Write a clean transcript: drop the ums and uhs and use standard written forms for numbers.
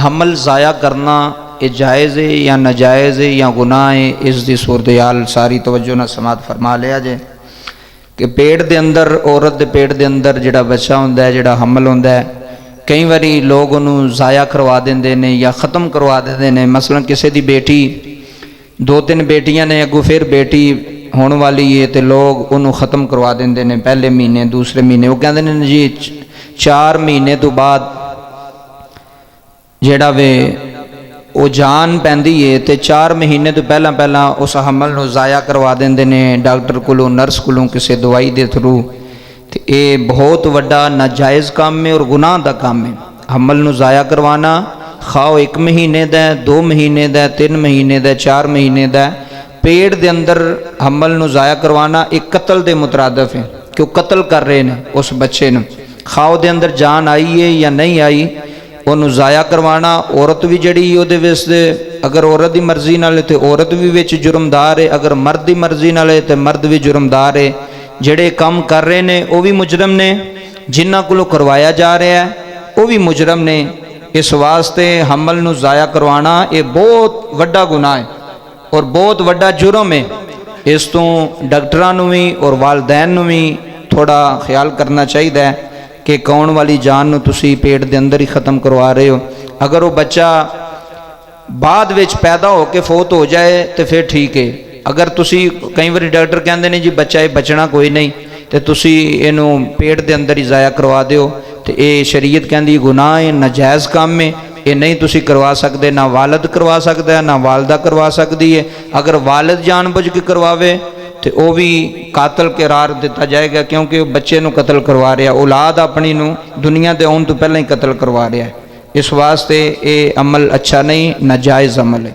हमल ज़ाया करना ये जायज़ है या नाजायज़ है या गुनाह है, इसकी सूरत सारी तवज्जो ना समात फरमा लिया जे कि पेट के अंदर औरत के पेट के अंदर जिहड़ा बच्चा हुंदा है, जिहड़ा हमल हुंदा है, कई बारी लोग उन्होंने ज़ाया करवा देंदे ने या ख़त्म करवा देंदे ने। मसलन किसी की बेटी 2-3 बेटियां ने, अगों फिर बेटी होने वाली है तो लोग उन्होंने ख़त्म करवा देंदे ने पहले महीने दूसरे महीने। वो कहते हैं जी 4 महीने तो बाद जिहड़ा वे वो जान पैंदी है तो 4 महीने तो पहला पहला उस हमल को ज़ाया करवा देंदे ने डॉक्टर कोलों, नर्स कोलों, किसी दवाई के थ्रू। तो ये बहुत वड्डा नाजायज़ काम है और गुनाह का काम है। हमल को ज़ाया करवाना खाओ 1 महीने का, 2 महीने का, 3 महीने का, 4 महीने का, पेट के अंदर हमल को ज़ाया करवाना एक कत्ल के मुतरादफ है कि वो कत्ल कर रहे हैं उस बच्चे ने। खाओ के अंदर जान आई है या नहीं आई, उन्होंने ज़ाया करवाना। औरत भी जड़ी ਉਹਦੇ ਵਿੱਚ अगर औरत की मर्जी नाल तो औरत भी विच जुर्मदार है, अगर मर्द की मर्जी नाल तो मर्द भी जुर्मदार है। ਜਿਹੜੇ काम कर रहे हैं वो भी मुजरम ने, जिन्हां कोलों करवाया जा रहा है वो भी मुजरम ने। इस वास्ते हमल नूं ज़ाया करवाना ये बहुत वड्डा गुनाह है और बहुत वड्डा जुर्म है। इस तो डॉक्टरां नूं भी और वालदैन नूं भी थोड़ा ख्याल करना चाहिए कि कौन वाली जान नूं तुसी पेट के अंदर ही ख़त्म करवा रहे हो। अगर वो बच्चा बाद विच पैदा होकर फौत हो जाए तो फिर ठीक है। अगर तुसी कई बार डॉक्टर कहते हैं जी बच्चा ये बचना कोई नहीं तो तुसी इनू पेट के अंदर ही ज़ाया करवा दो, तो ये शरीयत कहती गुनाह है, नाजायज़ काम है, ये नहीं तुसी करवा सकते। ना वालद करवा सकता है, ना वालदा करवा सकती है। अगर वालद जानबूझ के करवावे तो वह भी कातल करार दिता जाएगा, क्योंकि वो बच्चे नूं कतल करवा रहा, औलाद अपनी नूं दुनिया के आउण तो पहले ही कतल करवा रहा है। इस वास्ते ये अमल अच्छा नहीं, नाजायज़ अमल है।